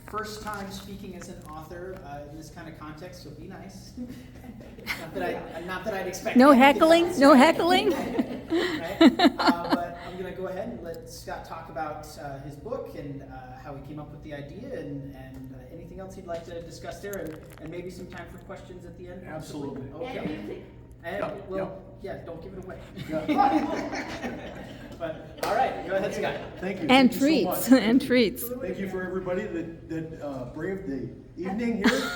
first time speaking as an author in this kind of context, so be nice. not that I'd expect No anything heckling? else. No heckling? Right? But I'm going to go ahead and let Scott talk about his book and how he came up with the idea and anything else he'd like to discuss there, and maybe some time for questions at the end. Absolutely. Okay. And don't give it away. Yeah. But all right, go ahead, Scott. Thank you. And Thank you so treats, much. and treats. Thank you for everybody that braved the evening here.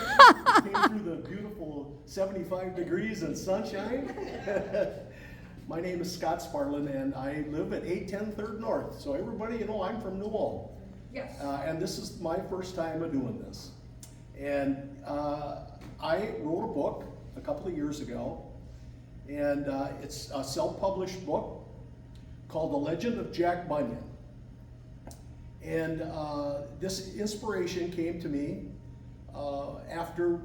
Came through the beautiful 75 degrees and sunshine. My name is Scott Sparlin, and I live at 810 3rd North. So everybody, you know, I'm from New Ulm. Yes. And this is my first time of doing this. And I wrote a book a couple of years ago, and it's a self-published book called The Legend of Jack Bunyan. And this inspiration came to me after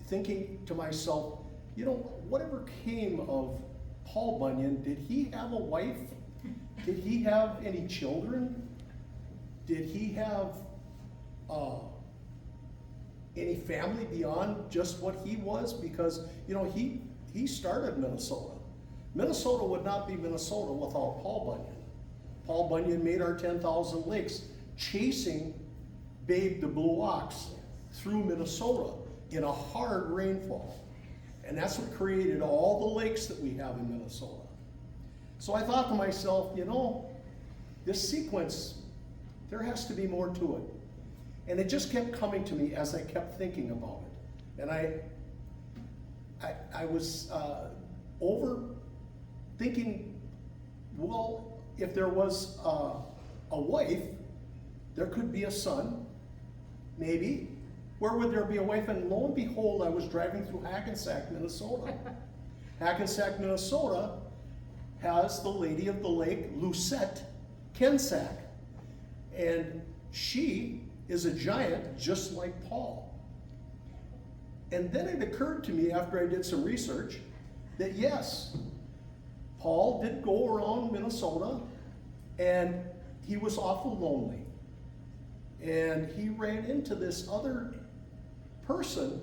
thinking to myself, you know, whatever came of Paul Bunyan, did he have a wife? Did he have any children? Did he have any family beyond just what he was? Because, you know, he started Minnesota. Minnesota would not be Minnesota without Paul Bunyan. Paul Bunyan made our 10,000 lakes, chasing Babe the Blue Ox through Minnesota in a hard rainfall. And that's what created all the lakes that we have in Minnesota. So I thought to myself, you know, this sequence, there has to be more to it. And it just kept coming to me as I kept thinking about it. And I was thinking, well, if there was a wife, there could be a son, maybe. Where would there be a wife? And lo and behold, I was driving through Hackensack, Minnesota. Hackensack, Minnesota has the Lady of the Lake, Lucette Kensack. And she is a giant just like Paul. And then it occurred to me after I did some research that yes, Paul did go around Minnesota and he was awful lonely. And he ran into this other person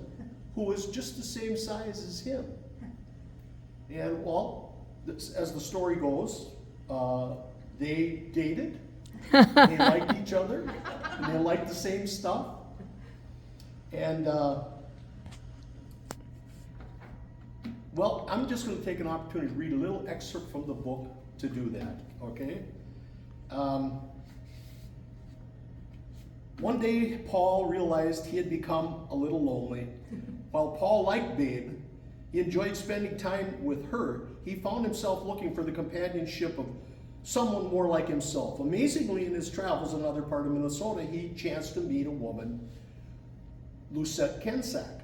who was just the same size as him. And well, as the story goes, they dated, they liked each other, and they liked the same stuff. And well, I'm just going to take an opportunity to read a little excerpt from the book to do that, okay? One day, Paul realized he had become a little lonely. While Paul liked Babe, he enjoyed spending time with her. He found himself looking for the companionship of someone more like himself. Amazingly, in his travels in another part of Minnesota, he chanced to meet a woman, Lucette Kensack.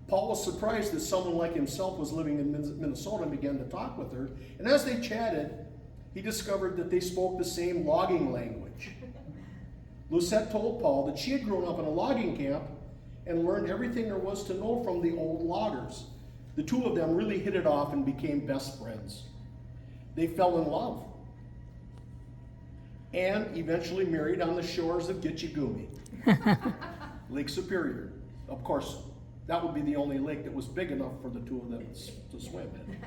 Paul was surprised that someone like himself was living in Minnesota and began to talk with her. And as they chatted, he discovered that they spoke the same logging language. Lucette told Paul that she had grown up in a logging camp and learned everything there was to know from the old loggers. The two of them really hit it off and became best friends. They fell in love and eventually married on the shores of Gitchigumi, Lake Superior. Of course, that would be the only lake that was big enough for the two of them to swim in.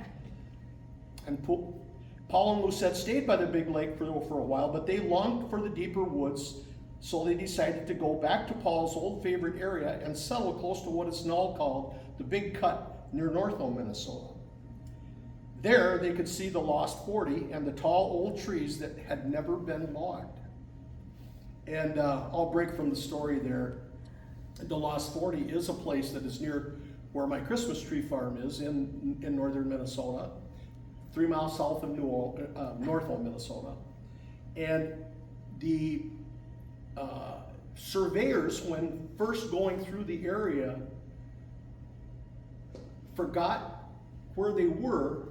And Paul and Lucette stayed by the big lake for a while, but they longed for the deeper woods, so they decided to go back to Paul's old favorite area and settle close to what is now called the Big Cut near North Ulm, Minnesota. There they could see the Lost 40 and the tall old trees that had never been logged. And I'll break from the story there. The Lost 40 is a place that is near where my Christmas tree farm is in northern Minnesota, 3 miles south of North Ulm, Minnesota. And the surveyors, when first going through the area, forgot where they were,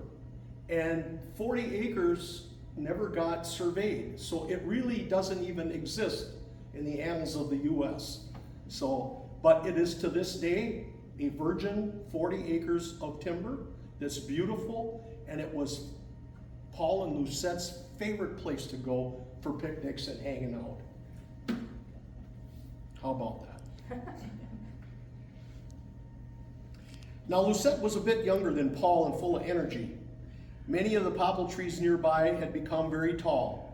and 40 acres never got surveyed. So it really doesn't even exist in the annals of the U.S. So, but it is to this day a virgin 40 acres of timber that's beautiful, and it was Paul and Lucette's favorite place to go for picnics and hanging out. How about that? Now, Lucette was a bit younger than Paul and full of energy. Many of the poplar trees nearby had become very tall.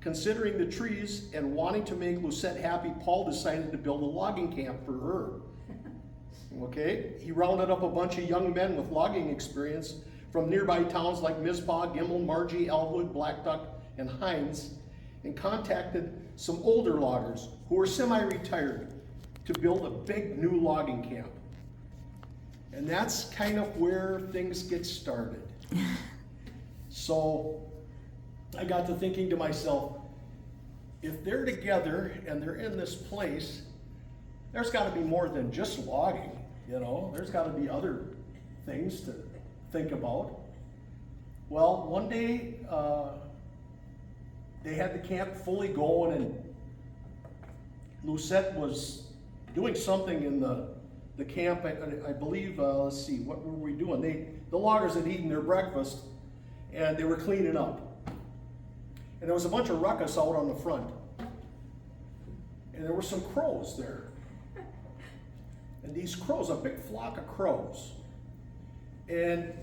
Considering the trees and wanting to make Lucette happy, Paul decided to build a logging camp for her. Okay, he rounded up a bunch of young men with logging experience from nearby towns like Mizpah, Gimel, Margie, Elwood, Black Duck, and Hines, and contacted some older loggers who were semi-retired to build a big new logging camp. And that's kind of where things get started. So I got to thinking to myself, if they're together and they're in this place, there's got to be more than just logging, you know? There's got to be other things to think about. Well, one day they had the camp fully going, and Lucette was doing something in the camp. I believe, let's see, what were we doing? The loggers had eaten their breakfast, and they were cleaning up. And there was a bunch of ruckus out on the front. And there were some crows there. And these crows, a big flock of crows. And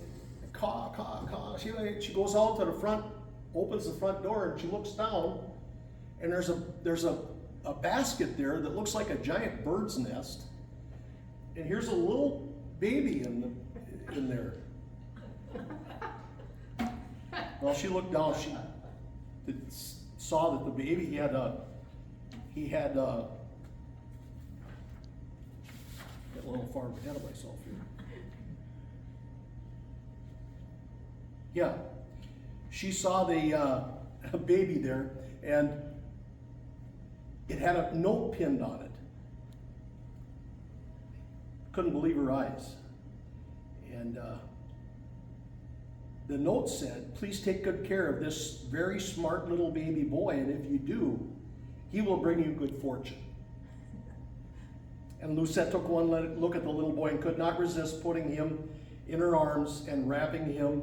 caw, caw, caw. She goes out to the front, opens the front door, and she looks down, and there's a basket there that looks like a giant bird's nest. And here's a little baby in there. Well, she looked down, she saw that the baby, he had get a little far ahead of myself here. Yeah, she saw the baby there, and it had a note pinned on it. Couldn't believe her eyes. And the note said, "Please take good care of this very smart little baby boy, and if you do, he will bring you good fortune." And Lucette took one look at the little boy and could not resist putting him in her arms and wrapping him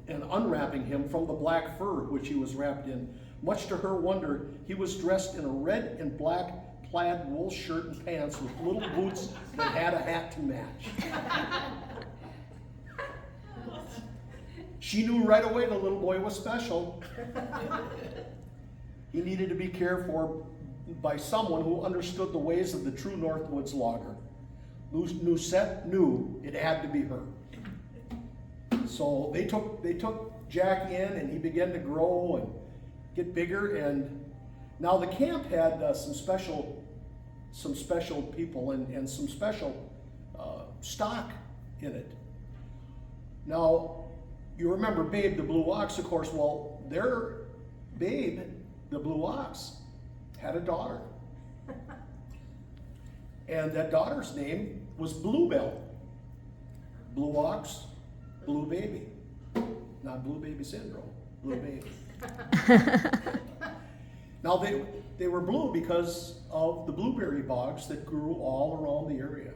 and unwrapping him from the black fur which he was wrapped in. Much to her wonder, he was dressed in a red and black plaid wool shirt and pants with little boots that had a hat to match. She knew right away the little boy was special. He needed to be cared for by someone who understood the ways of the true Northwoods logger. Lucette knew it had to be her. So they took Jack in, and he began to grow and get bigger. And now the camp had some special people and some special stock in it. Now, you remember Babe the Blue Ox, of course. Well, their Babe, the Blue Ox, had a daughter. And that daughter's name was Bluebell. Blue Ox, Blue Baby. Not Blue Baby Syndrome, Blue Baby. Now they were blue because of the blueberry bogs that grew all around the area.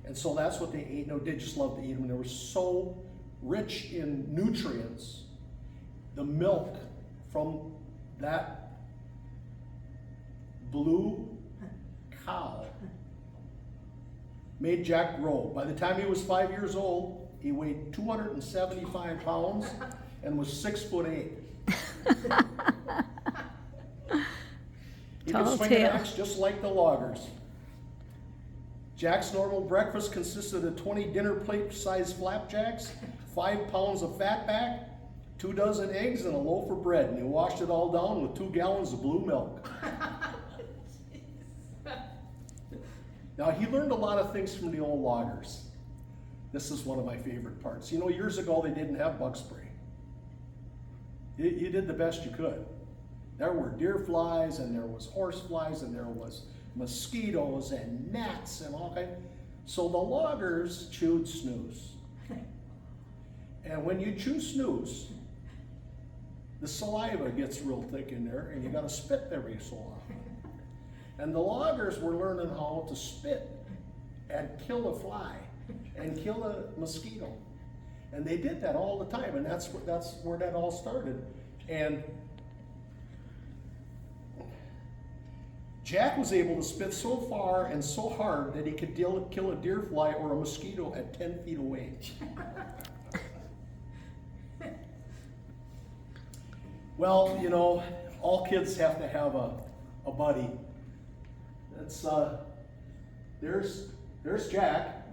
And so that's what they ate. No, they just loved to eat them. They were so rich in nutrients. The milk from that blue cow made Jack grow. By the time he was 5 years old, he weighed 275 pounds and was 6'8". He could swing an axe just like the loggers. Jack's normal breakfast consisted of 20 dinner plate-sized flapjacks, 5 pounds of fatback, 2 dozen eggs, and a loaf of bread. And he washed it all down with 2 gallons of blue milk. Now, he learned a lot of things from the old loggers. This is one of my favorite parts. You know, years ago, they didn't have bug spray. You did the best you could. There were deer flies, and there was horse flies, and there was mosquitoes and gnats and all kinds. So the loggers chewed snooze. And when you chew snooze, the saliva gets real thick in there, and you got to spit every so often. And the loggers were learning how to spit and kill a fly and kill a mosquito. And they did that all the time, and that's where that all started. And Jack was able to spit so far and so hard that he could kill a deer fly or a mosquito at 10 feet away. Well, you know, all kids have to have a buddy. That's there's Jack,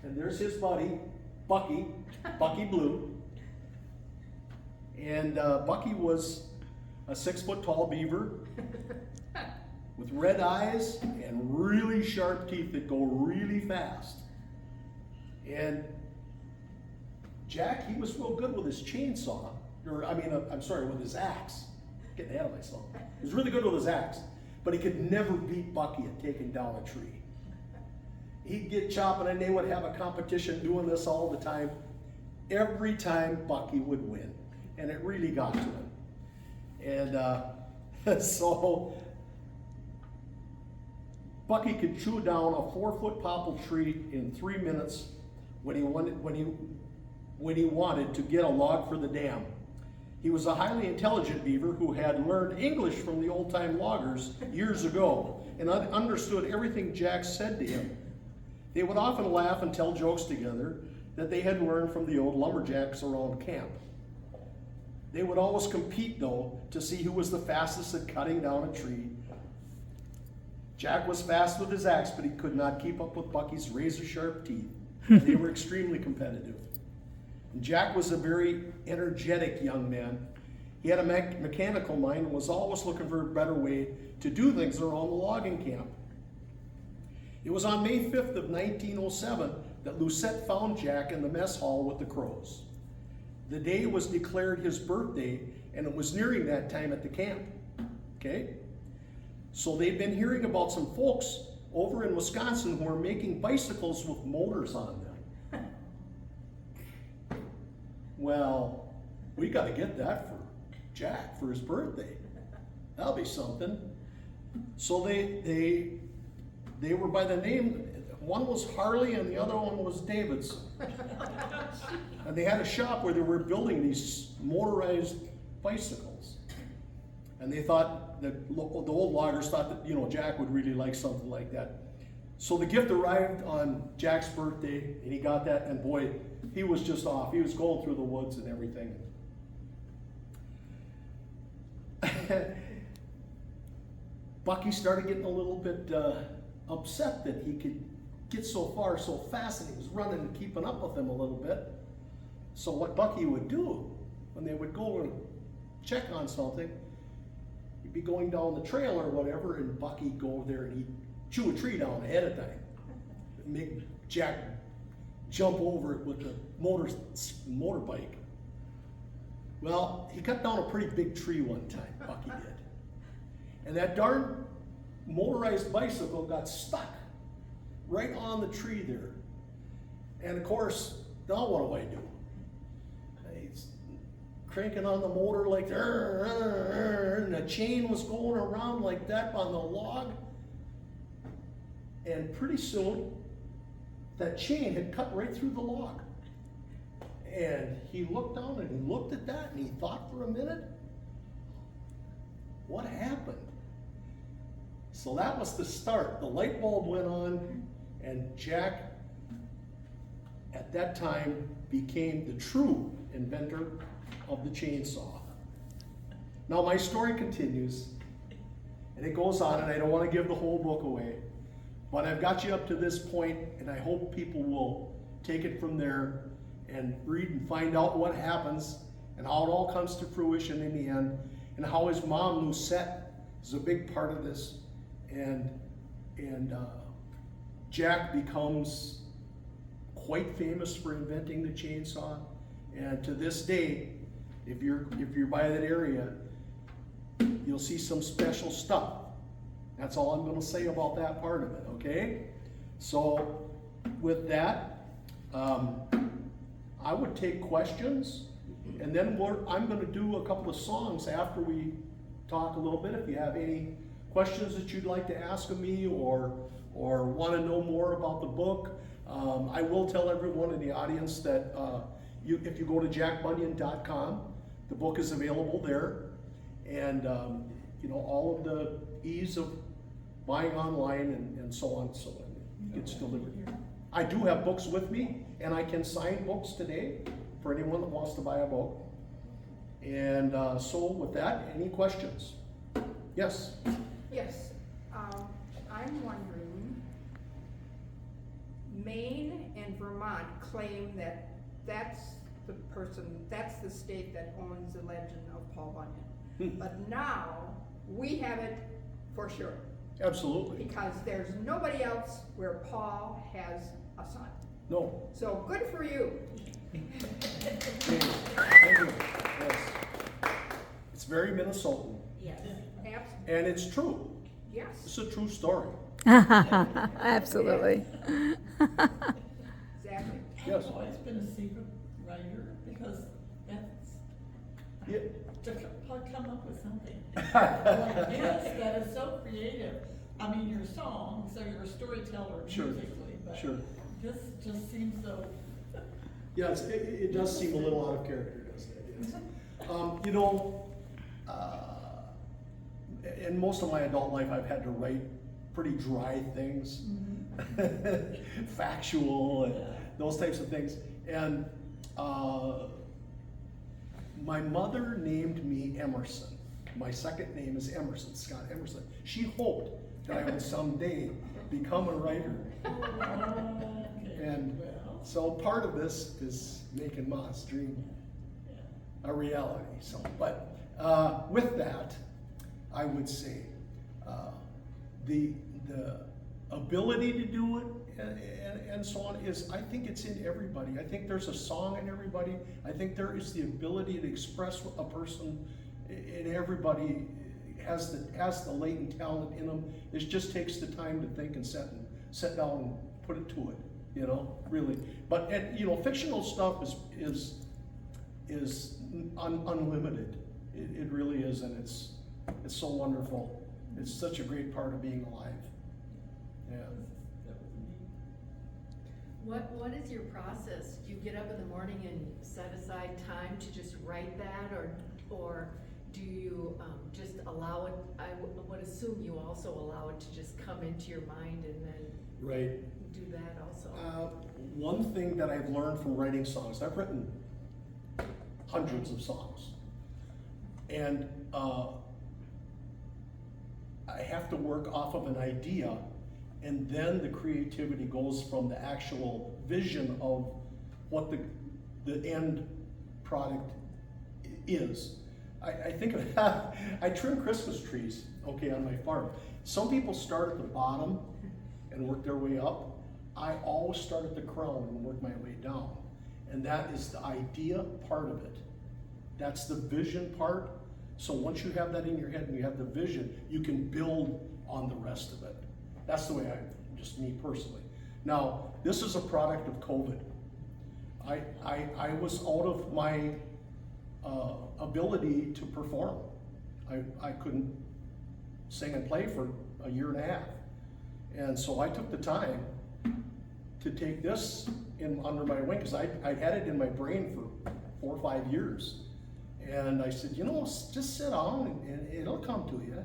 and there's his buddy, Bucky Blue. And Bucky was a 6-foot tall beaver with red eyes and really sharp teeth that go really fast. And Jack, he was real good with his chainsaw, with his axe. Getting ahead of myself. He was really good with his axe, but he could never beat Bucky at taking down a tree. He'd get chopping, and they would have a competition doing this all the time. Every time Bucky would win, and it really got to him. And so Bucky could chew down a 4-foot popple tree in 3 minutes when he wanted to get a log for the dam. He was a highly intelligent beaver who had learned English from the old-time loggers years ago and understood everything Jack said to him. They would often laugh and tell jokes together that they had learned from the old lumberjacks around camp. They would always compete, though, to see who was the fastest at cutting down a tree. Jack was fast with his axe, but he could not keep up with Bucky's razor-sharp teeth. They were extremely competitive. And Jack was a very energetic young man. He had a mechanical mind and was always looking for a better way to do things around the logging camp. It was on May 5th of 1907 that Lucette found Jack in the mess hall with the crows. The day was declared his birthday, and it was nearing that time at the camp. Okay? So they'd been hearing about some folks over in Wisconsin who were making bicycles with motors on them. Well, we got to get that for Jack for his birthday. That'll be something. So they were by the name, one was Harley and the other one was Davidson. And they had a shop where they were building these motorized bicycles. And they thought that the old loggers thought that, Jack would really like something like that. So the gift arrived on Jack's birthday, and he got that, and boy, he was just off. He was going through the woods and everything. Bucky started getting a little bit upset that he could get so far so fast, and he was running and keeping up with him a little bit. So what Bucky would do when they would go and check on something, he'd be going down the trail or whatever, and Bucky'd go over there and he'd chew a tree down ahead of time, make Jack jump over it with the motorbike. Well, he cut down a pretty big tree one time, Bucky did. And that darn motorized bicycle got stuck right on the tree there. And of course, now what do? He's cranking on the motor like, and the chain was going around like that on the log. And pretty soon, that chain had cut right through the log. And he looked down and he looked at that and he thought for a minute, what happened? So that was the start. The light bulb went on, and Jack, at that time, became the true inventor of the chainsaw. Now my story continues, and it goes on, and I don't want to give the whole book away, but I've got you up to this point, and I hope people will take it from there and read and find out what happens and how it all comes to fruition in the end, and how his mom, Lucette, is a big part of this. And Jack becomes quite famous for inventing the chainsaw. And to this day, if you're by that area, you'll see some special stuff. That's all I'm going to say about that part of it, okay? So with that, I would take questions, and then I'm going to do a couple of songs after we talk a little bit. If you have any questions that you'd like to ask of me, or want to know more about the book, I will tell everyone in the audience that if you go to jackbunyan.com, the book is available there, and all of the ease of buying online and so on, so it gets delivered. I do have books with me, and I can sign books today for anyone that wants to buy a book. And so with that, any questions? Yes? Yes, I'm wondering, Maine and Vermont claim that that's the state that owns the legend of Paul Bunyan. But now, we have it for sure. Absolutely. Because there's nobody else where Paul has a son. No. So good for you. Thank you. Yes. It's very Minnesotan. Yes. Absolutely. And it's true. Yes. It's a true story. Absolutely. Exactly. Yes. I've always been a secret writer because that's Yeah. to come up with something like this that is so creative. I mean, your song, so you're a storyteller Sure. musically, but Sure. this just seems so. Yes, it does seem a little out of character, doesn't it? Yes. You know, in most of my adult life, I've had to write pretty dry things, factual, and those types of things. And my mother named me Emerson. My second name is Emerson, Scott Emerson. She hoped that I would someday become a writer. And so part of this is making Ma's dream a reality. So, but with that, I would say the ability to do it and so on is, I think it's in everybody. I think there's a song in everybody. I think there is the ability to express a person in everybody has the latent talent in them. It just takes the time to think and sit down and put it to it, you know, really. But you know, fictional stuff is unlimited. It really is, and it's so wonderful. It's such a great part of being alive. Yeah. What is your process? Do you get up in the morning and set aside time to just write that, or do you just allow it? I would assume you also allow it to just come into your mind and then Right. do that also. One thing that I've learned from writing songs, I've written hundreds of songs, and I have to work off of an idea, and then the creativity goes from the actual vision of what the end product is. I think of I trim Christmas trees, okay, on my farm. Some people start at the bottom and work their way up. I always start at the crown and work my way down. And that is the idea part of it. That's the vision part. So once you have that in your head and you have the vision, you can build on the rest of it. That's the way just me personally. Now, this is a product of COVID. I was out of my ability to perform. I couldn't sing and play for a year and a half. And so I took the time to take this under my wing, because I had it in my brain for 4 or 5 years. And I said, you know, just sit down and it'll come to you.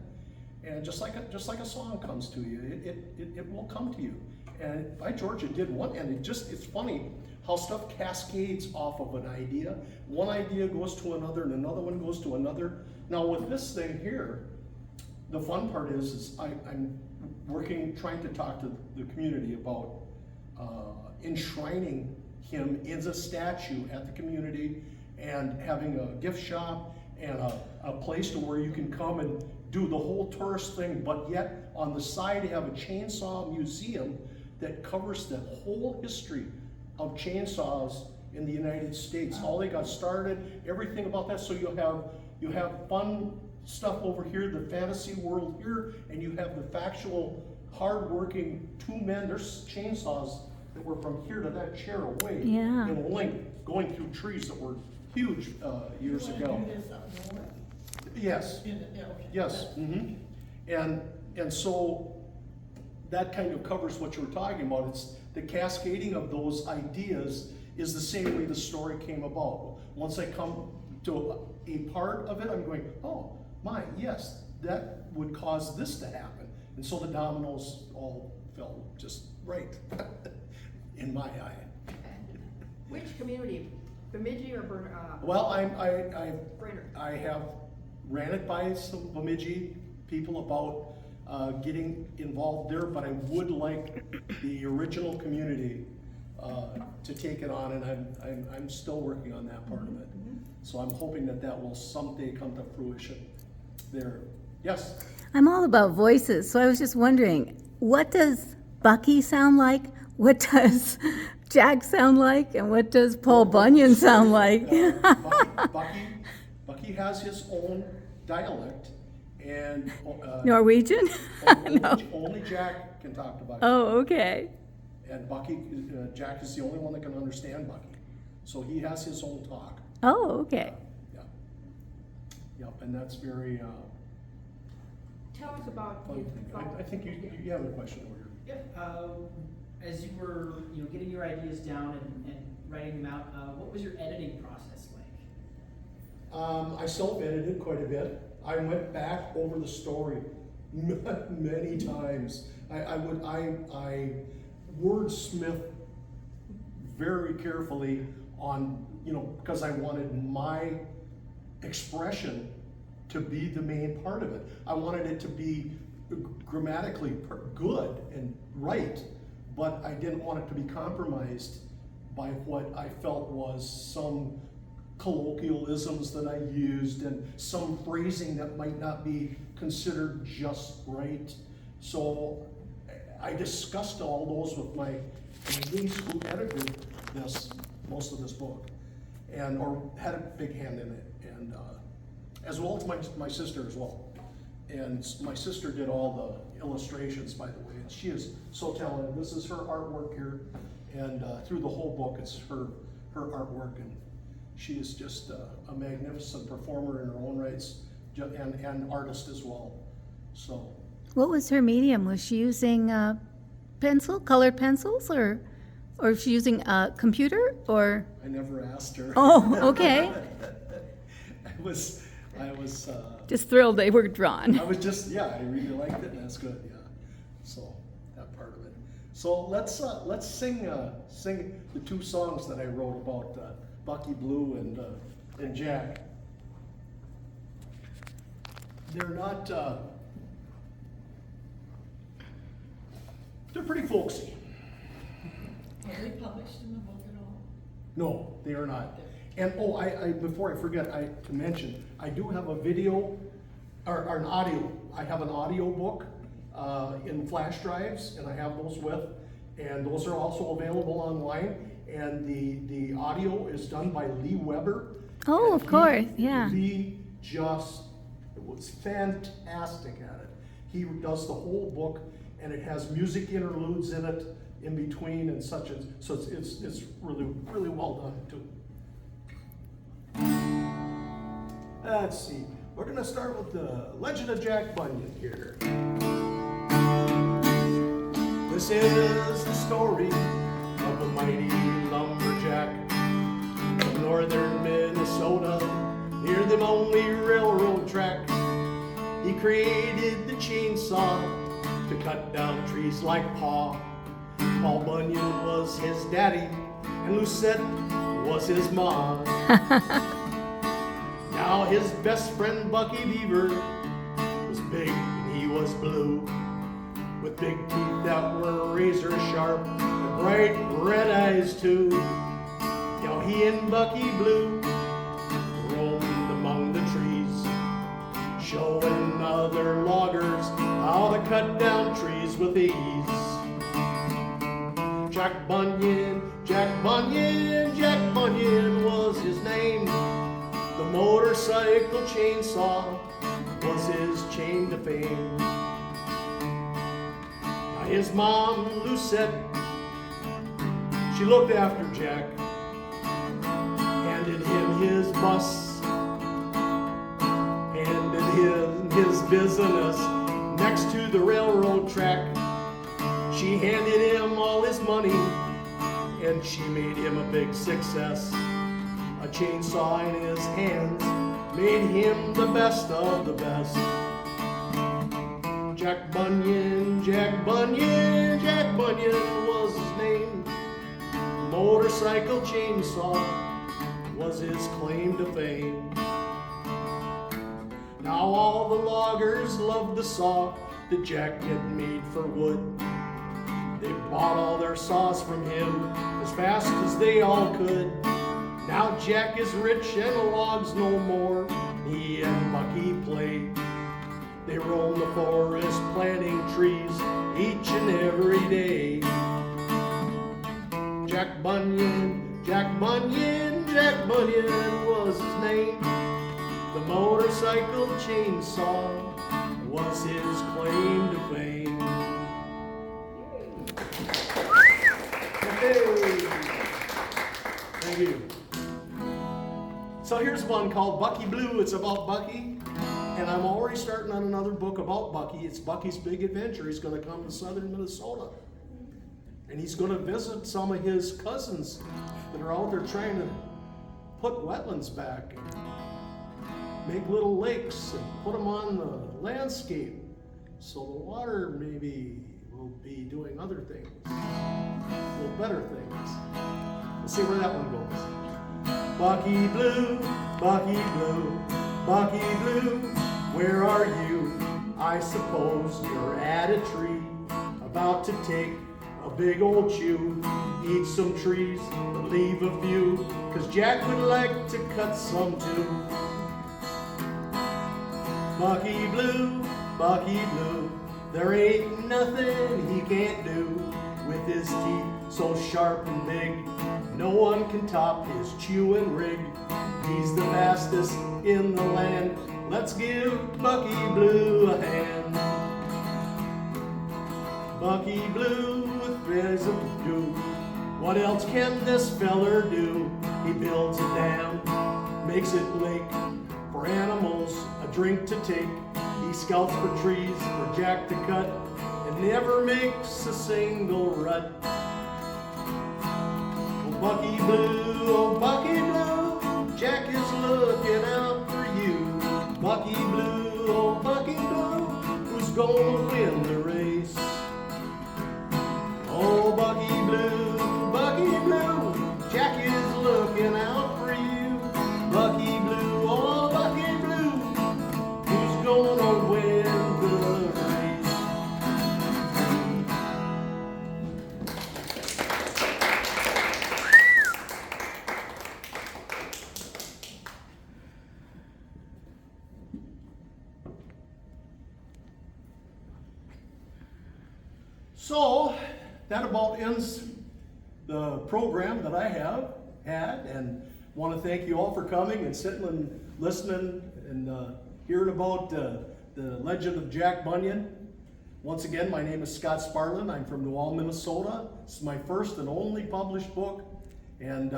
And just like a song comes to you, it will come to you. And by George, it did one, and it's funny how stuff cascades off of an idea. One idea goes to another, and another one goes to another. Now with this thing here, the fun part is I'm trying to talk to the community about enshrining him as a statue at the community, and having a gift shop and a place to where you can come and do the whole tourist thing, but yet on the side have a chainsaw museum that covers the whole history of chainsaws in the United States. How they got started, everything about that. So you have fun stuff over here, the fantasy world here, and you have the factual, hard-working 2 men. There's chainsaws that were from here to that chair away in length, going through trees that were huge years ago. Do this up north? Yes. Okay. Yes. And so that kind of covers what you were talking about. It's the cascading of those ideas is the same way the story came about. Once I come to a part of it, I'm going, oh my, yes, that would cause this to happen. And so the dominoes all fell just right in my eye. Which community, Bemidji or Well, Brainerd? I have ran it by some Bemidji people about getting involved there, but I would like the original community to take it on, and I'm still working on that part of it. So I'm hoping that that will someday come to fruition there. Yes? I'm all about voices, so I was just wondering, what does Bucky sound like? What does Jack sound like? And what does Paul Bunyan sound like? Bucky has his own dialect, and Norwegian? No. only Jack can talk to Bucky. Oh, okay. And Jack is the only one that can understand Bucky. So he has his own talk. Oh, okay. Yeah. Yep, and that's very Tell us about fun. the I think you have a question over here. Yeah, as you were, getting your ideas down and writing them out, what was your editing process like? I self-edited quite a bit. I went back over the story many times. I wordsmith very carefully on, because I wanted my expression to be the main part of it. I wanted it to be grammatically good and right, but I didn't want it to be compromised by what I felt was some colloquialisms that I used and some phrasing that might not be considered just right. So I discussed all those with my niece who edited most of this book, or had a big hand in it, and as well as my sister as well. And my sister did all the illustrations, by the way, and she is so talented. This is her artwork here, and through the whole book, it's her artwork, and she is just a magnificent performer in her own rights, and artist as well. So. What was her medium? Was she using colored pencils, or was she using a computer, or? I never asked her. Oh, okay. I was Just thrilled they were drawn. I really liked it, and that's good, yeah. So, that part of it. So let's sing the two songs that I wrote about Bucky Blue and Jack. They're not, they're pretty folksy. Are they published in the book at all? No, they are not. And before I forget, to mention, I do have a video, or an audio. I have an audio book in flash drives, and I have those with, and those are also available online. And the audio is done by Lee Weber. Oh, of course, yeah. Lee was fantastic at it. He does the whole book, and it has music interludes in it, in between, and such. So it's really, really well done too. Let's see. We're going to start with the Legend of Jack Bunyan here. This is the story of a mighty lumberjack from northern Minnesota, near the lonely railroad track. He created the chainsaw to cut down trees like Paul. Paul Bunyan was his daddy, and Lucette was his mom. Now his best friend Bucky Beaver was big and he was blue, with big teeth that were razor sharp and bright red eyes too. Now he and Bucky Blue roamed among the trees, showing other loggers how to cut down trees with ease. Jack Bunyan, Jack Bunyan, Jack Bunyan was his name. The motorcycle chainsaw was his chain to fame. Now his mom, Lucette, she looked after Jack, handed him his bus, handed him his business next to the railroad track. She handed him all his money, and she made him a big success. A chainsaw in his hands made him the best of the best. Jack Bunyan, Jack Bunyan, Jack Bunyan was his name. Motorcycle chainsaw was his claim to fame. Now all the loggers loved the saw that Jack had made for wood. They bought all their saws from him as fast as they all could. Now Jack is rich and logs no more. He and Bucky play. They roam the forest planting trees each and every day. Jack Bunyan, Jack Bunyan, Jack Bunyan was his name. The motorcycle chainsaw was his claim to fame. Hey. Thank you. So here's one called Bucky Blue. It's about Bucky. And I'm already starting on another book about Bucky. It's Bucky's Big Adventure. He's going to come to southern Minnesota. And he's going to visit some of his cousins that are out there trying to put wetlands back and make little lakes and put them on the landscape so the water maybe will be doing other things, little better things. Let's see where that one goes. Bucky Blue, Bucky Blue, Bucky Blue, where are you? I suppose you're at a tree, about to take a big old chew. Eat some trees, but leave a few, 'cause Jack would like to cut some too. Bucky Blue, Bucky Blue, there ain't nothing he can't do. With his teeth so sharp and big, no one can top his chewing rig. He's the fastest in the land. Let's give Bucky Blue a hand. Bucky Blue with fizz of dew. What else can this feller do? He builds a dam, makes it lake for animals, a drink to take. He scouts for trees for Jack to cut and never makes a single rut. Oh, Bucky Blue, oh, Bucky Blue, Jack is looking out for you. Bucky Blue, oh, Bucky Blue, who's gonna win the race? Oh, Bucky Blue, Jack is looking out for you. Bucky Blue, oh, Bucky Blue, who's gonna win the race? So, that about ends the program that I have had, and want to thank you all for coming and sitting and listening and hearing about the legend of Jack Bunyan. Once again, my name is Scott Sparlin. I'm from New Ulm, Minnesota. This is my first and only published book, and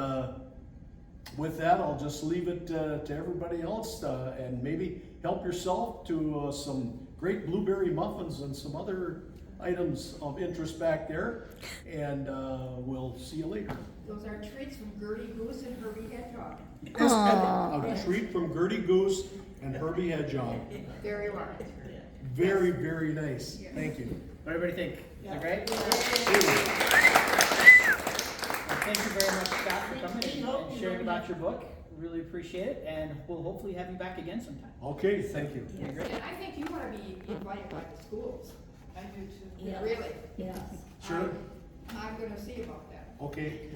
with that, I'll just leave it to everybody else and maybe help yourself to some great blueberry muffins and some other items of interest back there, and we'll see you later. Those are treats from Gertie Goose and Herbie Hedgehog. Yes, a treat from Gertie Goose and Herbie Hedgehog. Very large. Very, very nice. Thank you. What do everybody think? Is it great? Thank you very much, Scott, for coming and sharing about your book. Really appreciate it, and we'll hopefully have you back again sometime. Okay, thank you. And I think you want to be invited by the schools. I do too. Really? Yes. Sure. I'm gonna see about that. Okay.